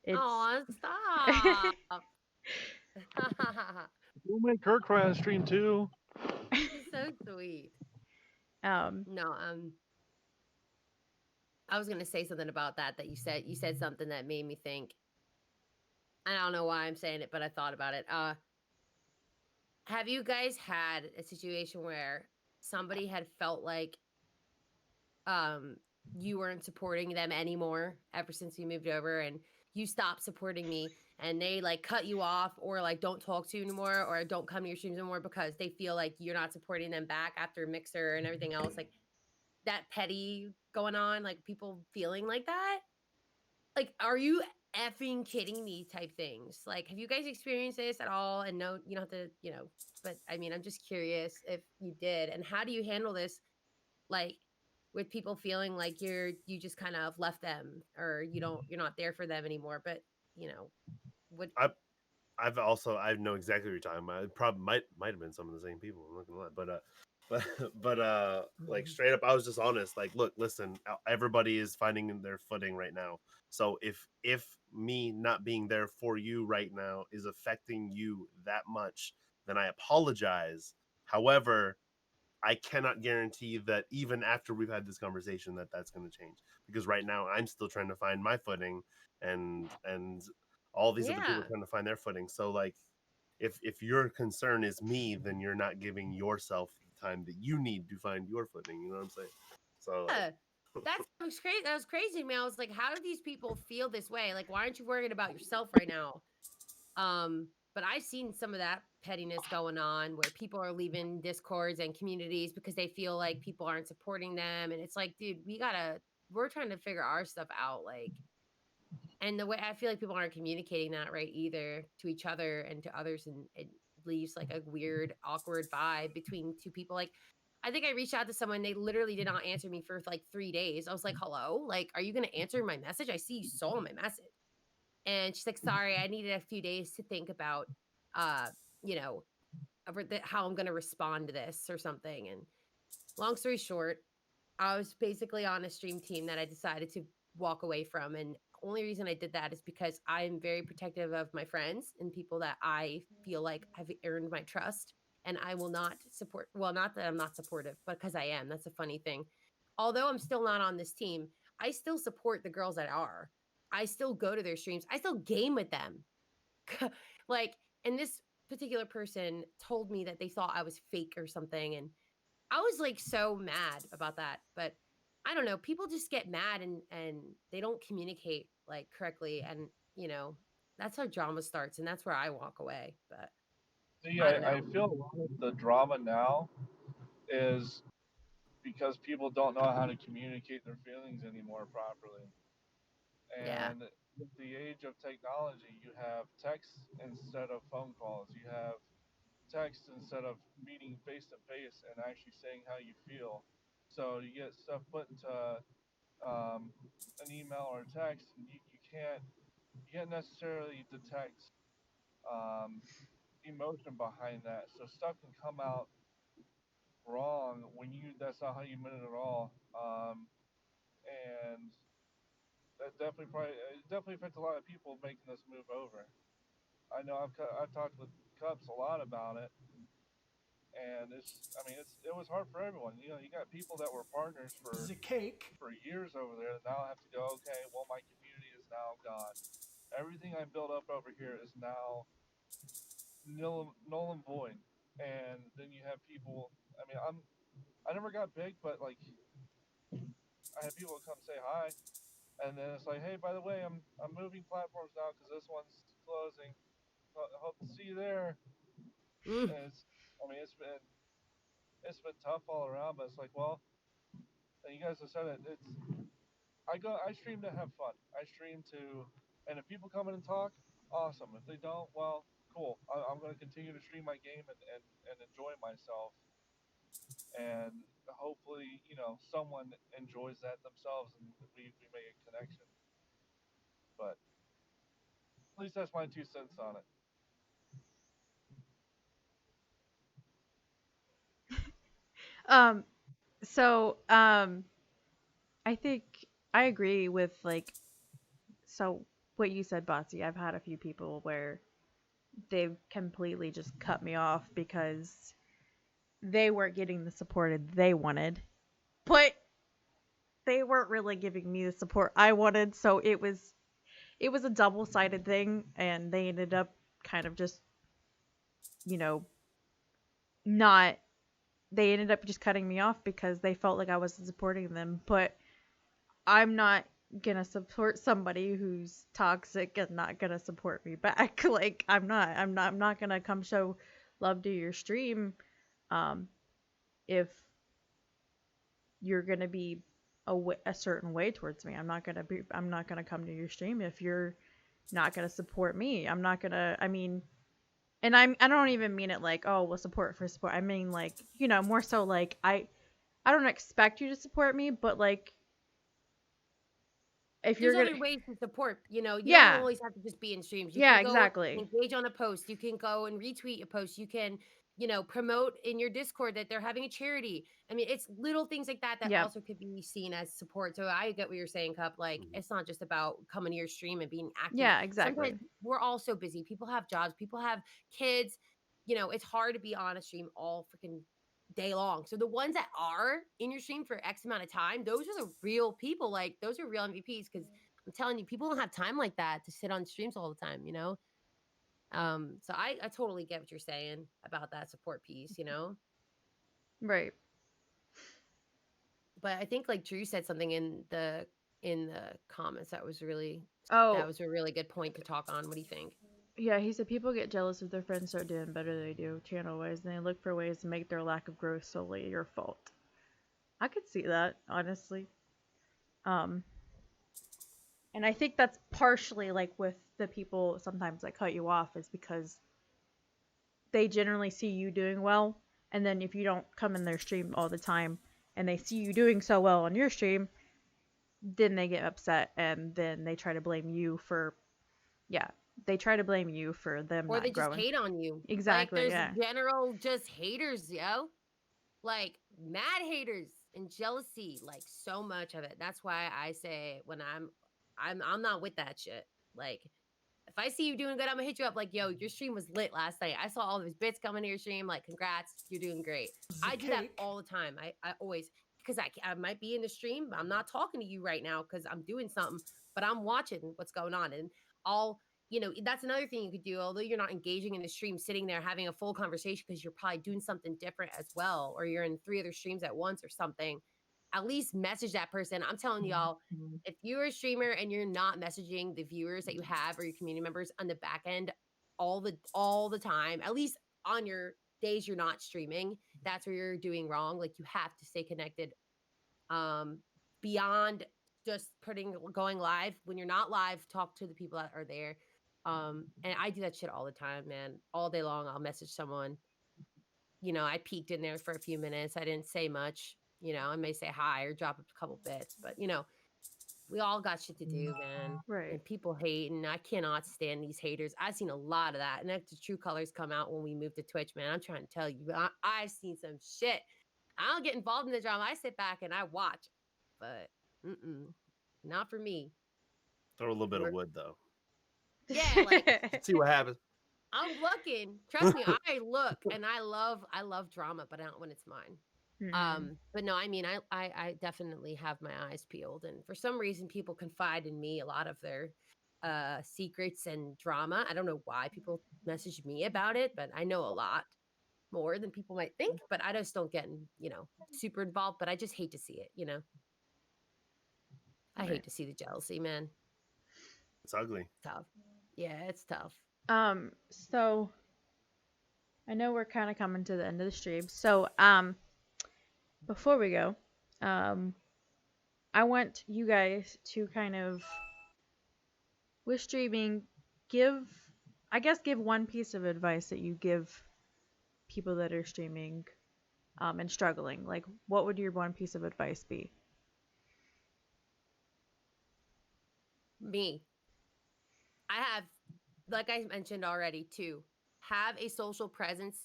it's Oh, stop. We'll make her cry on stream too. She's so sweet. um No, I was gonna say something about that you said something that made me think. I don't know why I'm saying it, but I thought about it. Have you guys had a situation where somebody had felt like you weren't supporting them anymore ever since you moved over, and you stopped supporting me, and they like cut you off or like don't talk to you anymore or don't come to your streams anymore because they feel like you're not supporting them back after Mixer and everything else, like that petty going on, like people feeling like that. Like, are you effing kidding me type things? Like, have you guys experienced this at all? And no, you don't have to, but I mean, I'm just curious if you did. And how do you handle this, like, with people feeling like you just kind of left them or you're not there for them anymore? But, you know, what? I I know exactly what you're talking about. It probably might have been some of the same people. I'm not gonna lie, but like straight up, I was just honest. Like, look, listen, everybody is finding their footing right now. So if me not being there for you right now is affecting you that much, then I apologize. However, I cannot guarantee that even after we've had this conversation that that's going to change, because right now I'm still trying to find my footing, and all these other people Yeah. are trying to find their footing. So like, if your concern is me, then you're not giving yourself the time that you need to find your footing. You know what I'm saying? So like, Yeah. That was crazy. That was crazy to me. I was like, how do these people feel this way? Like, why aren't you worried about yourself right now? But I've seen some of that pettiness going on where people are leaving discords and communities because they feel like people aren't supporting them. And it's like, dude, we're trying to figure our stuff out. Like, and the way I feel like people aren't communicating that right either to each other and to others. And it leaves like a weird, awkward vibe between two people. Like, I think I reached out to someone, they literally did not answer me for like 3 days. I was like, hello, like, are you going to answer my message? I see you saw my message. And she's like, sorry, I needed a few days to think about, uh, you know, how I'm going to respond to this or something. And long story short, I was basically on a stream team that I decided to walk away from. And only reason I did that is because I'm very protective of my friends and people that I feel like have earned my trust. And I will not support, well, not that I'm not supportive, but because I am. That's a funny thing. Although I'm still not on this team, I still support the girls that are. I still go to their streams. I still game with them. Like, and this particular person told me that they thought I was fake or something. And I was like so mad about that. But I don't know. People just get mad and they don't communicate like correctly. And, that's how drama starts. And that's where I walk away. But See, I don't I know. feel a lot of the drama now is because people don't know how to communicate their feelings anymore properly. Yeah. And with the age of technology, you have text instead of phone calls. You have text instead of meeting face to face and actually saying how you feel. So you get stuff put into an email or a text, and you can't necessarily detect um, emotion behind that. So stuff can come out wrong when you that's not how you meant it at all. And that definitely affects a lot of people making this move over. I know I've talked with Cups a lot about it, and it was hard for everyone. You know, you got people that were partners for years over there that now have to go. Okay, well my community is now gone. Everything I built up over here is now null and void. And then you have people. I mean, I never got big, but like I had people come say hi, and then it's like, hey, by the way, I'm moving platforms now because this one's closing. Hope to see you there. Mm. And it's been tough all around, but it's like, well, and you guys have said it. I stream to have fun. I stream to, and if people come in and talk, awesome. If they don't, well, cool. I'm going to continue to stream my game and enjoy myself, and hopefully, someone enjoys that themselves, and we make a connection. But at least that's my 2 cents on it. Um, so I think I agree with like so what you said, Botsy. I've had a few people where they've completely just cut me off because they weren't getting the support they wanted, but they weren't really giving me the support I wanted. So it was a double sided thing, and they ended up kind of just you know not they ended up just cutting me off because they felt like I wasn't supporting them. But I'm not gonna support somebody who's toxic and not gonna support me back. Like I'm not gonna come show love to your stream um if you're gonna be a certain way towards me. I'm not gonna come to your stream if you're not gonna support me. I'm not gonna I mean and I don't even mean it like, oh, well, support for support. I mean like, more so like I don't expect you to support me, but like if you're There's gonna other ways to support. You don't yeah. always have to just be in streams. You Yeah, can go exactly. engage on a post. You can go and retweet a post. You can, promote in your Discord that they're having a charity. I mean, it's little things like that that Yep. also could be seen as support. So I get what you're saying, Cup. Like, Mhm. it's not just about coming to your stream and being active. Yeah, Sometimes exactly. we're all so busy. People have jobs. People have kids. It's hard to be on a stream all freaking day long. So the ones that are in your stream for X amount of time, those are the real people. Like, those are real MVPs because I'm telling you, people don't have time like that to sit on streams all the time. So I totally get what you're saying about that support piece. Right. But I think like Drew said something in the comments that Oh, was a really good point to talk on. What do you think? yeah, he said people get jealous if their friends start doing better than they do channel wise, and they look for ways to make their lack of growth solely your fault. I could see that, honestly. Um, and I think that's partially like with the people sometimes that cut you off is because they generally see you doing well, and then if you don't come in their stream all the time and they see you doing so well on your stream, then they get upset and then they try to blame you for yeah, they try to blame you for them Or they not just growing. hate on you. Like, Exactly, there's yeah. general just haters, like mad haters and jealousy, like so much of it. That's why I say when I'm not with that shit. Like, if I see you doing good, I'm gonna hit you up like, yo, your stream was lit last night. I saw all those bits coming to your stream. Like, congrats, you're doing great. I do that all the time. I always, because I might be in the stream, but I'm not talking to you right now because I'm doing something, but I'm watching what's going on. And I'll, that's another thing you could do. Although you're not engaging in the stream, sitting there having a full conversation because you're probably doing something different as well, or you're in 3 other streams at once or something. At least message that person. I'm telling y'all, if you're a streamer and you're not messaging the viewers that you have or your community members on the back end all the time, at least on your days you're not streaming, that's where you're doing wrong. Like, you have to stay connected um beyond just going live. When you're not live, talk to the people that are there. And I do that shit all the time, man. All day long I'll message someone. I peeked in there for a few minutes. I didn't say much. I may say hi or drop a couple bits, but we all got shit to do, man. Right. And people hate, and I cannot stand these haters. I've seen a lot of that. And after True Colors come out when we moved to Twitch, man, I'm trying to tell you, I've seen some shit. I don't get involved in the drama. I sit back and I watch. But not for me. Throw a little bit of We're, wood though. yeah, like, See what happens. I'm looking. Trust me, I look and I love drama, but not when it's mine. Mm-mm. But no, I mean, I definitely have my eyes peeled, and for some reason, people confide in me a lot of their secrets and drama. I don't know why people message me about it, but I know a lot more than people might think. But I just don't get super involved. But I just hate to see it. I Right. hate to see the jealousy, man. It's ugly. It's tough. Yeah, it's tough. So I know we're kind of coming to the end of the stream. So, before we go, um, I want you guys to kind of, with streaming, give, I guess, give one piece of advice that you give people that are streaming, and struggling. Like, what would your one piece of advice be? Me, I have, like I mentioned already, too, have a social presence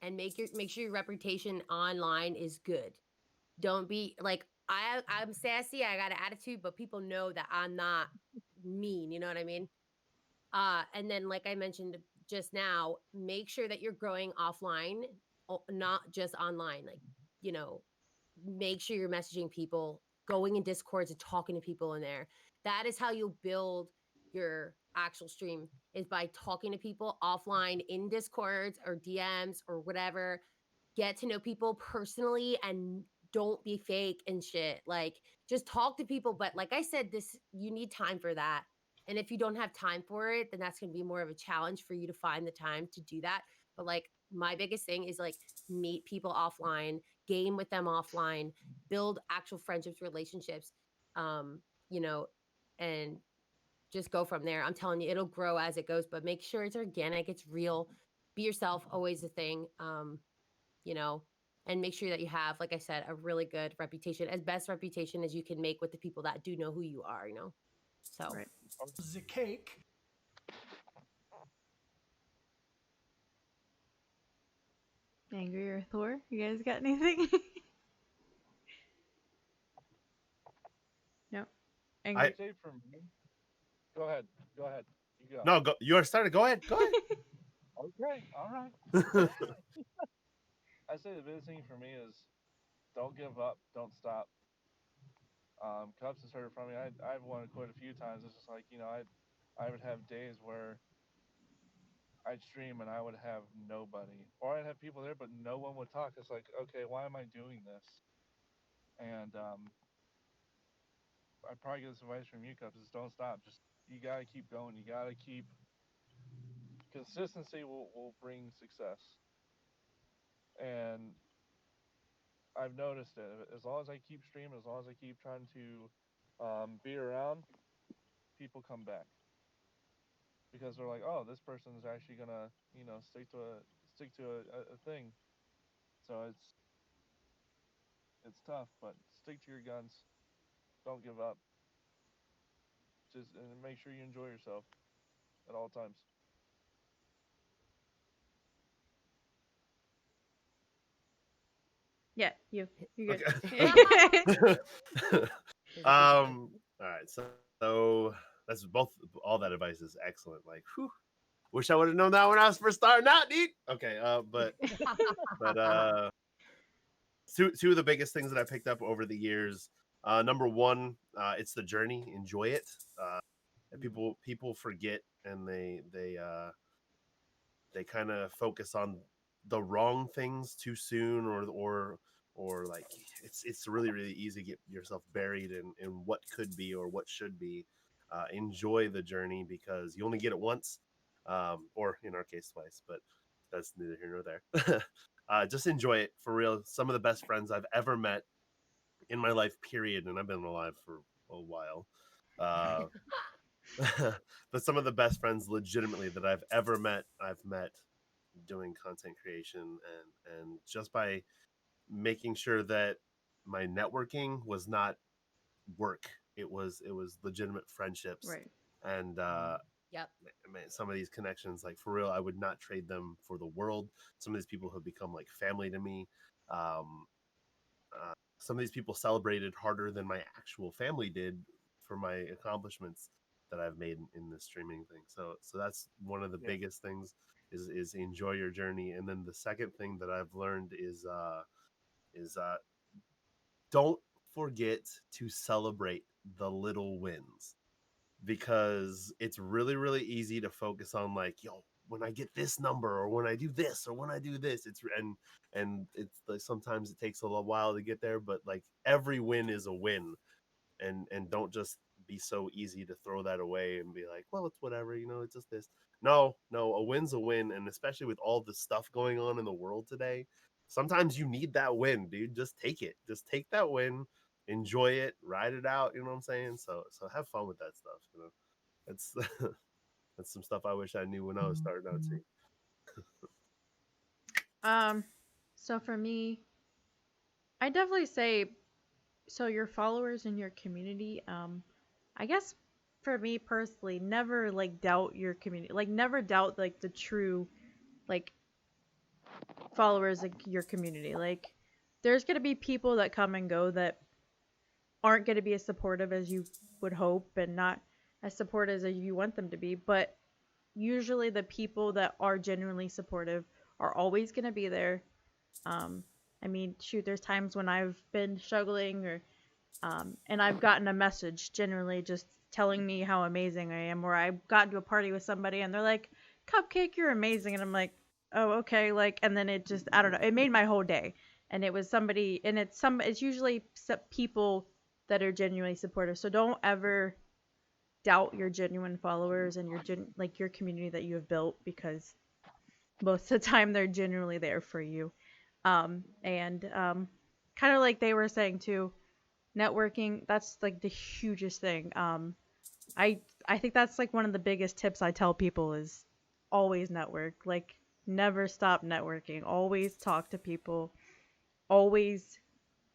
and make sure your reputation online is good. Don't be like, I'm sassy, I got an attitude, but people know that I'm not mean, you know what I mean? And then, like I mentioned just now, make sure that you're growing offline, not just online. Like, you know, make sure you're messaging people, going in discords and talking to people in there. That is how you'll build your actual stream, is by talking to people offline in discords or DMs or whatever. Get to know people personally and don't be fake and shit. Like, just talk to people. But like I said, this you need time for that. And if you don't have time for it, then that's gonna be more of a challenge for you to find the time to do that. But like my biggest thing is like meet people offline, game with them offline, build actual friendships, relationships, um, you know, and just go from there. I'm telling you, it'll grow as it goes, but make sure it's organic, it's real. Be yourself, always a thing. You know, and make sure that you have, like I said, a really good reputation, as best reputation as you can make with the people that do know who you are, you know. So Right. The cake. Angry or Thor? You guys got anything? No. I Angry. Say for me. Go ahead. Go ahead. You go. no go. You are started. Go ahead. Go Okay. All right. ahead. I say the biggest thing for me is don't give up. Don't stop. Cubs has heard it from me. I've wanted to quit a few times. It's just like I would have days where I'd stream and I would have nobody, or I'd have people there but no one would talk. It's like, okay, why am I doing this? And I probably get this advice from you, Cubs: is don't stop. Just you gotta keep going. You gotta keep consistency will bring success. And I've noticed it. As long as I keep streaming, as long as I keep trying to be around, people come back because they're like, oh, this person's actually gonna, stick to a thing. So it's tough, but stick to your guns. Don't give up. Just and make sure you enjoy yourself at all times. Yeah, you. You're Okay. good. there's a good one. All right. So that's both. All that advice is excellent. Like, whew, wish I would have known that when I was first starting out, dude. Okay. But two of the biggest things that I picked up over the years. Number one, it's the journey. Enjoy it. Uh, and people forget and they kind of focus on the wrong things too soon, or like it's really easy to get yourself buried in what could be or what should be. Enjoy the journey because you only get it once, or in our case twice, but that's neither here nor there. Just enjoy it for real. Some of the best friends I've ever met in my life, period, and I've been alive for a while. Uh, but some of the best friends legitimately that I've ever met, I've met doing content creation, and just by making sure that my networking was not work, it was legitimate friendships. Right. And Yep. man, some of these connections, like for real, I would not trade them for the world. Some of these people have become like family to me. um, some of these people celebrated harder than my actual family did for my accomplishments that I've made in this streaming thing. So that's one of the Yeah. biggest things is enjoy your journey. And then the second thing that I've learned is don't forget to celebrate the little wins, because it's really easy to focus on like, yo, when I get this number or when I do this or when I do this, and it's like sometimes it takes a little while to get there, but like every win is a win. And don't just be so easy to throw that away and be like, well, it's whatever, it's just this. No, a win's a win, and especially with all the stuff going on in the world today, sometimes you need that win, dude. Just take it. Just take that win, enjoy it, ride it out. You know what I'm saying? So have fun with that stuff. That's that's some stuff I wish I knew when I was starting out too. um, so for me, I definitely say so your followers in your community, I guess for me personally, never like doubt your community. Like never doubt like the true like followers of your community. Like there's gonna be people that come and go that aren't gonna be as supportive as you would hope and not as supportive as you want them to be. But usually the people that are genuinely supportive are always gonna be there. Um, I mean, shoot, there's times when I've been struggling or and I've gotten a message generally just telling me how amazing I am, or I got to a party with somebody and they're like, Cupcake, you're amazing. And I'm like, oh, okay. Like, and then it just, I don't know, it made my whole day. and it was somebody, and it's usually people that are genuinely supportive. So don't ever doubt your genuine followers and your community that you have built, because most of the time they're genuinely there for you. And kind of like they were saying too, networking, that's like the hugest thing. I think that's like one of the biggest tips I tell people is always network. Like never stop networking. Always talk to people. Always,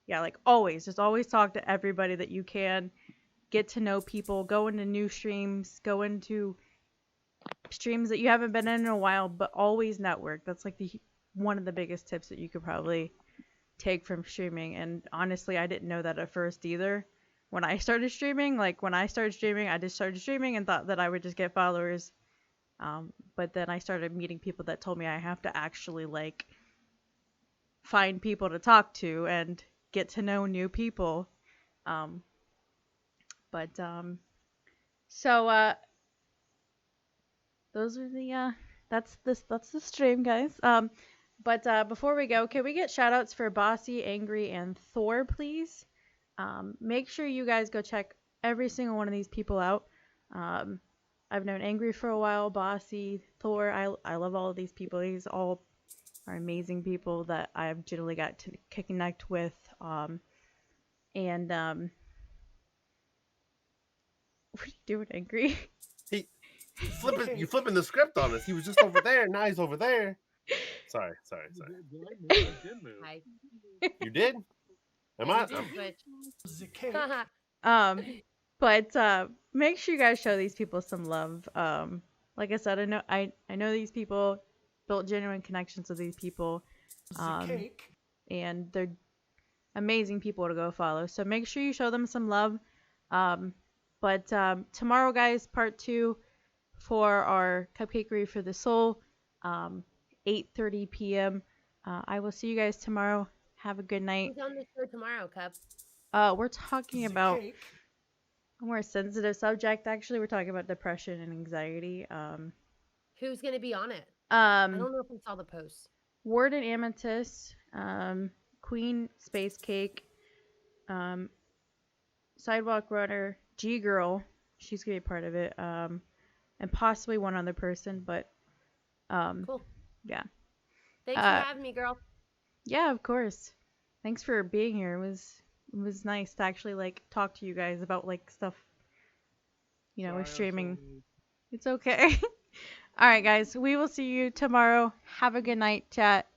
yeah, like always, just always talk to everybody that you can. Get to know people. Go into new streams. Go into streams that you haven't been in a while, but always network. That's like the one of the biggest tips that you could probably take from streaming. And honestly, I didn't know that at first either. When I started streaming, I just started streaming and thought that I would just get followers. But then I started meeting people that told me I have to actually like find people to talk to and get to know new people. Um, but so those are the that's the stream, guys. But before we go, can we get shout outs for Bossy, Angry, and Thor, please? Make sure you guys go check every single one of these people out. I've known Angry for a while, Bossy, Thor. I love all of these people. These all are amazing people that I've generally got to connect with. And what are you doing, Angry? You flipping the script on us. He was just over there. Now he's over there. Sorry. I did move. Hi. You did? Am I? But make sure you guys show these people some love. Like I said, I know these people, built genuine connections with these people, and they're amazing people to go follow. So make sure you show them some love. But tomorrow, guys, part 2 for our Cupcakery for the Soul, 8:30 p.m. I will see you guys tomorrow. Have a good night. Who's on the show tomorrow, Cup? We're talking about a more sensitive subject. Actually, we're talking about depression and anxiety. Who's going to be on it? I don't know if we saw the post. Ward and Amethyst, Queen Space Cake, Sidewalk Runner, G Girl, she's gonna be a part of it, and possibly one other person, but cool. Yeah. Thanks for having me, girl. Yeah, of course. Thanks for being here. It was nice to actually like talk to you guys about like stuff, with streaming. It's okay. All right, guys. We will see you tomorrow. Have a good night, chat.